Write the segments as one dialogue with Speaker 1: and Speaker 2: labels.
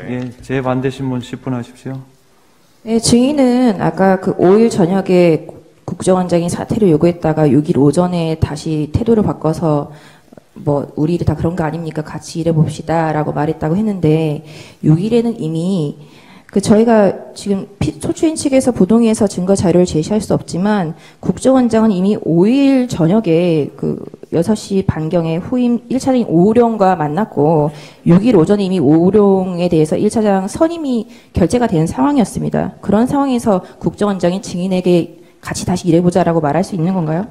Speaker 1: 예, 재반대 신문 10분 하십시오.
Speaker 2: 네, 증인은 아까 그 5일 저녁에 국정원장이 사퇴를 요구했다가 6일 오전에 다시 태도를 바꿔서 뭐 우리 다 그런 거 아닙니까? 같이 일해봅시다라고 말했다고 했는데 6일에는 이미 그 저희가 지금 소추인 측에서 부동의해서 증거 자료를 제시할 수 없지만 국정원장은 이미 5일 저녁에 그 6시 반경에 후임 1차장인 오우룡과 만났고 6일 오전에 이미 오우룡에 대해서 1차장 선임이 결재가 된 상황이었습니다. 그런 상황에서 국정원장이 증인에게 같이 다시 일해보자라고 말할 수 있는 건가요?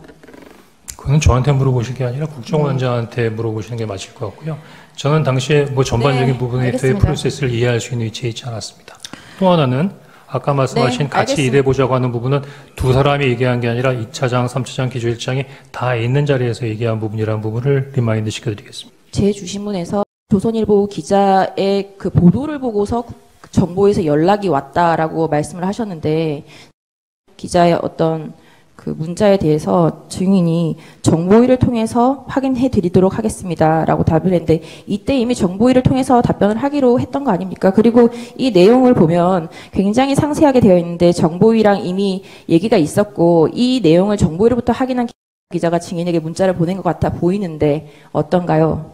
Speaker 3: 그건 저한테 물어보실 게 아니라 국정원장한테 물어보시는 게 맞을 것 같고요. 저는 당시에 뭐 전반적인
Speaker 2: 네,
Speaker 3: 부분에 대해
Speaker 2: 알겠습니다.
Speaker 3: 프로세스를 이해할 수 있는 위치에 있지 않았습니다. 또 하나는 아까 말씀하신
Speaker 2: 네,
Speaker 3: 같이
Speaker 2: 알겠습니다.
Speaker 3: 일해보자고 하는 부분은 두 사람이 얘기한 게 아니라 2차장, 3차장, 기조일장이 다 있는 자리에서 얘기한 부분이라는 부분을 리마인드 시켜드리겠습니다.
Speaker 2: 제 주신문에서 조선일보 기자의 그 보도를 보고서 정보에서 연락이 왔다라고 말씀을 하셨는데 기자의 어떤 그 문자에 대해서 증인이 정보위를 통해서 확인해 드리도록 하겠습니다라고 답을 했는데 이때 이미 정보위를 통해서 답변을 하기로 했던 거 아닙니까? 그리고 이 내용을 보면 굉장히 상세하게 되어 있는데 정보위랑 이미 얘기가 있었고 이 내용을 정보위로부터 확인한 기자가 증인에게 문자를 보낸 것 같아 보이는데 어떤가요?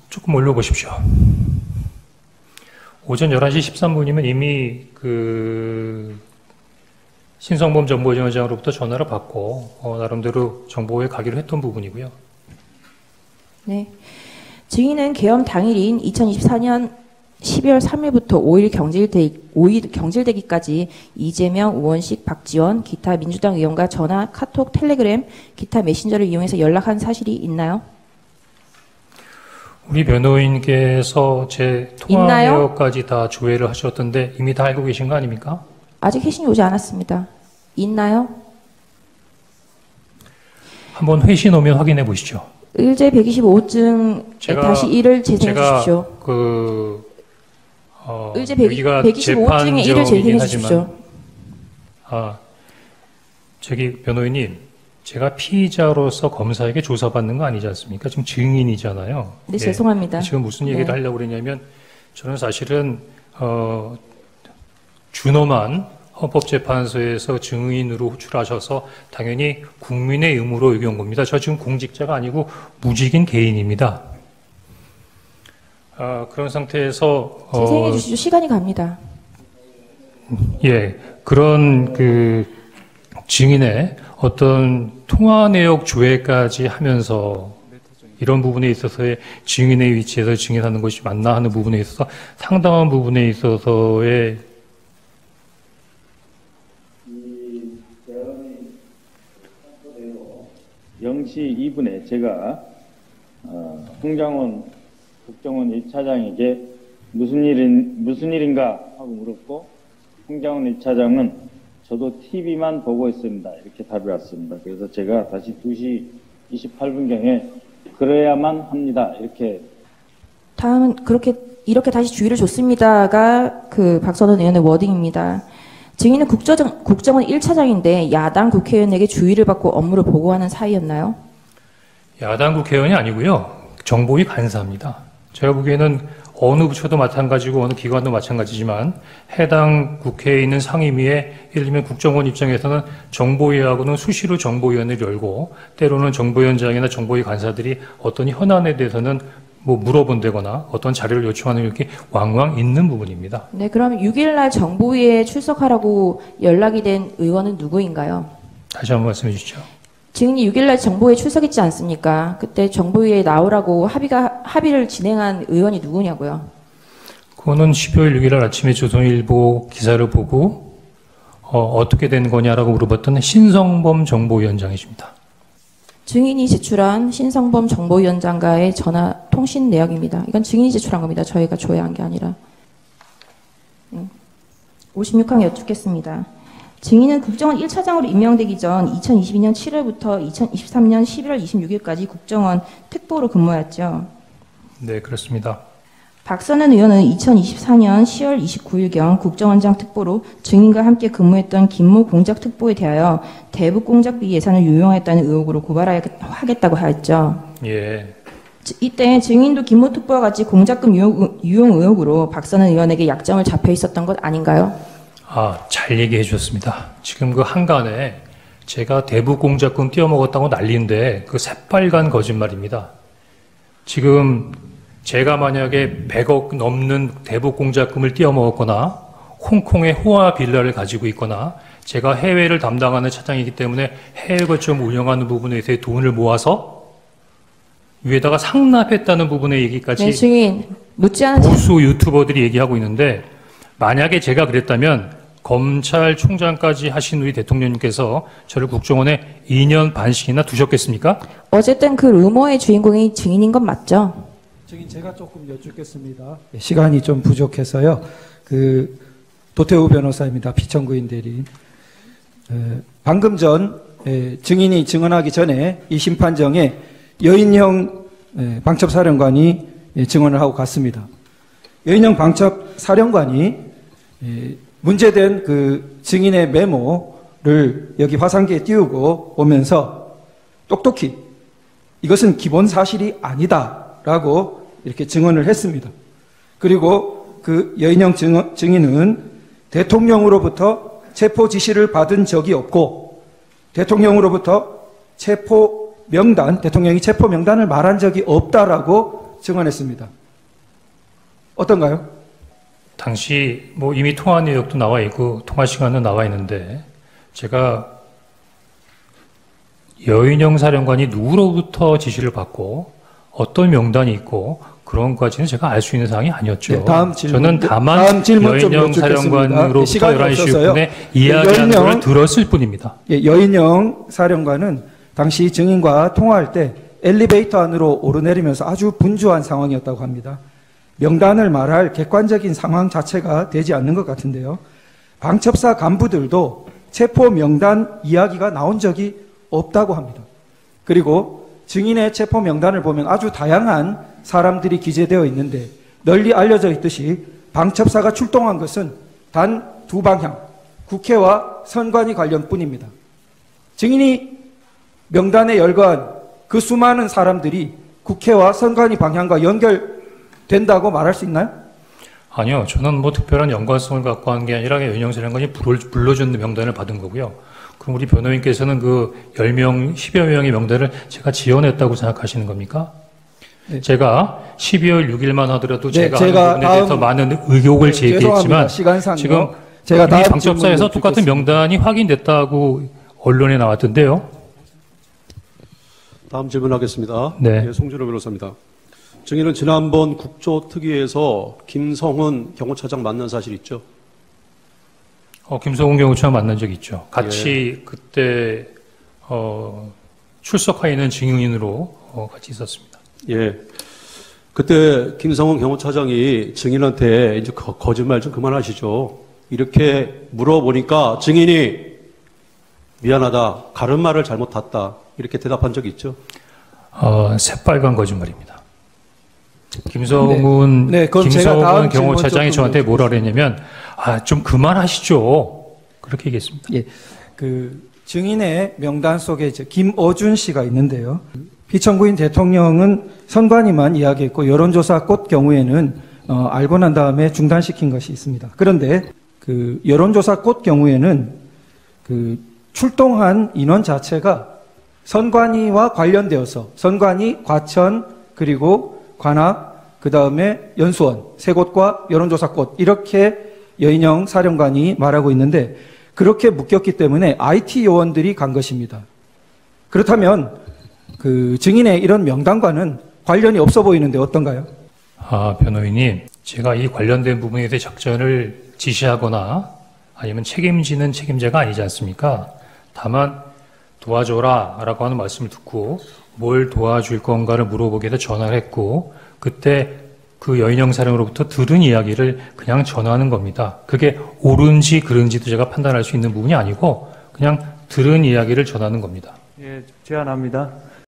Speaker 3: 조금 올려보십시오. 오전 11시 13분이면 이미 신성범 정보위원장으로부터 전화를 받고 나름대로 정보에 가기로 했던 부분이고요.
Speaker 2: 네. 증인은 계엄 당일인 2024년 12월 3일부터 5일 경질되기까지 이재명, 우원식, 박지원, 기타 민주당 의원과 전화, 카톡, 텔레그램, 기타 메신저를 이용해서 연락한 사실이 있나요?
Speaker 3: 우리 변호인께서 제 통화 내역까지 다 조회를 하셨던데 이미 다 알고 계신 거 아닙니까?
Speaker 2: 아직 회신이 오지 않았습니다. 있나요?
Speaker 3: 한번 회신 오면 확인해 보시죠.
Speaker 2: 의제 125호증에 다시 일을 재생해 주십시오. 의제 125호증에 일을 재생해 주십시오.
Speaker 3: 저기 변호인님, 제가 피의자로서 검사에게 조사받는 거 아니지 않습니까? 지금 증인이잖아요.
Speaker 2: 네, 죄송합니다.
Speaker 3: 지금 무슨 얘기를 하려고 그러냐면 저는 사실은 준엄한 헌법재판소에서 증인으로 호출하셔서 당연히 국민의 의무로 여겨온 겁니다. 저 지금 공직자가 아니고 무직인 개인입니다. 그런 상태에서
Speaker 2: 재생해 주시죠. 시간이 갑니다.
Speaker 3: 예, 그런 증인의 어떤 통화 내역 조회까지 하면서 이런 부분에 있어서의 증인의 위치에서 증인하는 것이 맞나 하는 부분에 있어서 상당한 부분에 있어서의
Speaker 4: 0시 2분에 제가 홍장원 국정원 1차장에게 무슨 일인가 하고 물었고 홍장원 1차장은 저도 TV만 보고 있습니다. 이렇게 답이 왔습니다. 그래서 제가 다시 2시 28분경에 그래야만 합니다.
Speaker 2: 다음은 이렇게 다시 주의를 줬습니다가 그 박선원 의원의 워딩입니다. 증인은 국정원 1차장인데 야당 국회의원에게 주의를 받고 업무를 보고하는 사이였나요?
Speaker 3: 야당 국회의원이 아니고요. 정보위 간사입니다. 제가 보기에는 어느 부처도 마찬가지고 어느 기관도 마찬가지지만 해당 국회에 있는 상임위에 예를 들면 국정원 입장에서는 정보위하고는 수시로 정보위원회를 열고 때로는 정보위원장이나 정보위 간사들이 어떤 현안에 대해서는 뭐 물어본다거나 어떤 자료를 요청하는 이렇게 왕왕 있는 부분입니다.
Speaker 2: 네, 그럼 6일날 정보위에 출석하라고 연락이 된 의원은 누구인가요?
Speaker 3: 다시 한번 말씀해 주시죠.
Speaker 2: 증인이 6일날 정보위에 출석했지 않습니까? 그때 정보위에 나오라고 합의를 진행한 의원이 누구냐고요?
Speaker 3: 그거는 12월 6일 아침에 조선일보 기사를 보고 어떻게 된 거냐라고 물어봤던 신성범 정보위원장이십니다. 증인이
Speaker 2: 제출한 신성범 정보위원장과의 전화 통신 내역입니다. 이건 증인이 제출한 겁니다. 저희가 조회한 게 아니라. 56항 여쭙겠습니다. 증인은 국정원 1차장으로 임명되기 전 2022년 7월부터 2023년 11월 26일까지 국정원 특보로 근무했죠.
Speaker 3: 네, 그렇습니다.
Speaker 2: 박선원 의원은 2024년 10월 29일경 국정원장 특보로 증인과 함께 근무했던 김모 공작특보에 대하여 대북 공작비 예산을 유용했다는 의혹으로 고발하겠다고 하였죠.
Speaker 3: 예.
Speaker 2: 이때 증인도 김모 특보와 같이 공작금 유용 의혹으로 박선은 의원에게 약점을 잡혀 있었던 것 아닌가요?
Speaker 3: 잘 얘기해 주셨습니다. 지금 그 한간에 제가 대북 공작금 띄어먹었다고 난리인데 그 새빨간 거짓말입니다. 지금 제가 만약에 100억 넘는 대북 공작금을 띄어먹었거나 홍콩의 호화 빌라를 가지고 있거나 제가 해외를 담당하는 차장이기 때문에 해외 거점 운영하는 부분에 대해 돈을 모아서 위에다가 상납했다는 부분의 얘기까지
Speaker 2: 네, 증인 묻지 않은
Speaker 3: 보수 유튜버들이 얘기하고 있는데 만약에 제가 그랬다면 검찰총장까지 하신 우리 대통령님께서 저를 국정원에 2년 반씩이나 두셨겠습니까?
Speaker 2: 어쨌든 그 루머의 주인공이 증인인 건 맞죠?
Speaker 5: 증인 제가 조금 여쭙겠습니다. 시간이 좀 부족해서요. 도태우 변호사입니다. 피청구인 대리인. 방금 전 증인이 증언하기 전에 이 심판정에 여인형 방첩사령관이 증언을 하고 갔습니다. 여인형 방첩사령관이 문제된 그 증인의 메모를 여기 화상기에 띄우고 오면서 똑똑히 이것은 기본 사실이 아니다라고 이렇게 증언을 했습니다. 그리고 그 여인형 증인은 대통령으로부터 체포 지시를 받은 적이 없고 대통령으로부터 체포 명단, 대통령이 체포 명단을 말한 적이 없다라고 증언했습니다. 어떤가요?
Speaker 3: 당시 이미 통화 내역도 나와 있고 통화 시간도 나와 있는데 제가 여인영 사령관이 누구로부터 지시를 받고 어떤 명단이 있고 그런 것까지는 제가 알 수 있는 사항이 아니었죠.
Speaker 5: 네, 다음 질문,
Speaker 3: 저는 다만 여인영 사령관으로부터 11시 6분에 이야기한 걸 들었을 뿐입니다.
Speaker 5: 여인영 사령관은 당시 증인과 통화할 때 엘리베이터 안으로 오르내리면서 아주 분주한 상황이었다고 합니다. 명단을 말할 객관적인 상황 자체가 되지 않는 것 같은데요. 방첩사 간부들도 체포 명단 이야기가 나온 적이 없다고 합니다. 그리고 증인의 체포 명단을 보면 아주 다양한 사람들이 기재되어 있는데 널리 알려져 있듯이 방첩사가 출동한 것은 단 두 방향, 국회와 선관위 관련뿐입니다. 증인이 명단에 열거한 그 수많은 사람들이 국회와 선관위 방향과 연결된다고 말할 수 있나요?
Speaker 3: 아니요. 저는 특별한 연관성을 갖고 한 게 아니라 여인영 사령관이 불러준 명단을 받은 거고요. 그럼 우리 변호인께서는 그 10명, 10여 명의 명단을 제가 지어냈다고 생각하시는 겁니까? 네. 제가 12월 6일만 하더라도 제가 하는 부분에 대해서 많은 의혹을 제기했지만 지금 제가 이미 방첩사에서 똑같은 명단이 확인됐다고 언론에 나왔던데요.
Speaker 6: 다음 질문하겠습니다.
Speaker 3: 네.
Speaker 6: 예, 송준호 변호사입니다. 증인은 지난번 국조특위에서 김성훈 경호차장 만난 사실 있죠?
Speaker 3: 김성훈 경호차장 만난 적 있죠. 같이 그때 출석하여 있는 증인으로 같이 있었습니다.
Speaker 6: 예. 그때 김성훈 경호차장이 증인한테 이제 거짓말 좀 그만하시죠. 이렇게 물어보니까 증인이 미안하다, 가름말을 잘못 탔다 이렇게 대답한 적이 있죠?
Speaker 3: 새빨간 거짓말입니다. 김성훈 경호차장이 저한테 뭐라 그랬냐면 좀 그만하시죠. 그렇게 얘기했습니다.
Speaker 5: 예. 증인의 명단 속에 김어준 씨가 있는데요. 피청구인 대통령은 선관위만 이야기했고 여론조사 꽃 경우에는 알고 난 다음에 중단시킨 것이 있습니다. 그런데 여론조사 꽃 경우에는 출동한 인원 자체가 선관위와 관련되어서 선관위, 과천, 그리고 관악, 그 다음에 연수원, 세 곳과 여론조사 꽃 이렇게 여인영 사령관이 말하고 있는데 그렇게 묶였기 때문에 IT 요원들이 간 것입니다. 그렇다면 증인의 이런 명단과는 관련이 없어 보이는데 어떤가요?
Speaker 3: 변호인님, 제가 이 관련된 부분에 대해 작전을 지시하거나 아니면 책임지는 책임자가 아니지 않습니까? 다만 도와줘라 라고 하는 말씀을 듣고 뭘 도와줄 건가를 물어보기 위해서 전화를 했고 그때 그 여인영 사령으로부터 들은 이야기를 그냥 전하는 겁니다. 그게 옳은지 그른지도 제가 판단할 수 있는 부분이 아니고 그냥 들은 이야기를 전하는 겁니다.
Speaker 1: 예, 제안합니다.